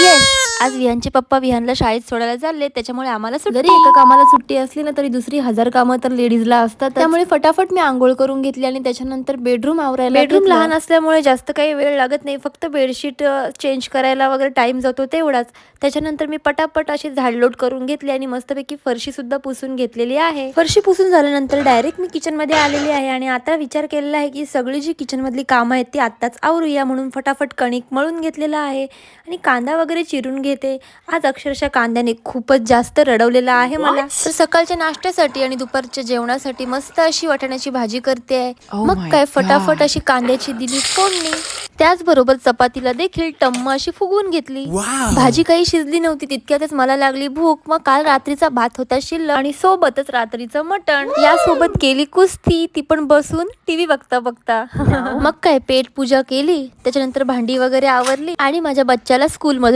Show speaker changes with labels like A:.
A: Yes, आज विहानचे पप्पा विहानला शाळेत सोडायला चालले, त्याच्यामुळे आम्हाला सुट्टी. जरी एका कामाला सुट्टी असली ना तरी दुसरी 1000 कामं तर लेडीजला असतात. त्यामुळे फटाफट मी आंघोळ करून घेतली आणि त्याच्यानंतर बेडरूम आवरायला. बेडरूम लहान असल्यामुळे जास्त काही वेळ लागत नाही, फक्त बेडशीट चेंज करायला वगैरे टाइम जातो तेवढाच. त्याच्यानंतर मी पटापट अशी झाडलोट करून घेतली आणि मस्तपैकी फरशी सुद्धा पुसून घेतलेली आहे. फरशी पुसून झाल्यानंतर डायरेक्ट मी किचन मध्ये आलेली आहे आणि आता विचार केलेला आहे की सगळी जी किचन मधली कामं आहेत ती आत्ताच आवरूया, म्हणून फटाफट कणिक मळून घेतलेला आहे आणि कांदा वगैरे चिरून घेते. आज अक्षरशः कांद्याने खूपच जास्त रडवलेला आहे मला. तर सकाळच्या नाश्त्यासाठी आणि दुपारच्या जेवणासाठी मस्त अशी वाटाण्याची भाजी करते आहे. मग काय फटाफट अशी कांद्याची दिली फोडणी, त्याचबरोबर चपातीला देखील टम्म अशी फुगवून घेतली. भाजी काही शिजली नव्हती, तितक्यातच मला लागली भूक. मग काल रात्रीचा भात होता शिल्लक आणि सोबतच रात्रीचं मटण, यासोबत केली कुस्ती, ती पण बसून टीव्ही बघता बघता. मग काय पेट पूजा केली, त्याच्यानंतर भांडी वगैरे आवरली आणि माझ्या बच्च्याला स्कूल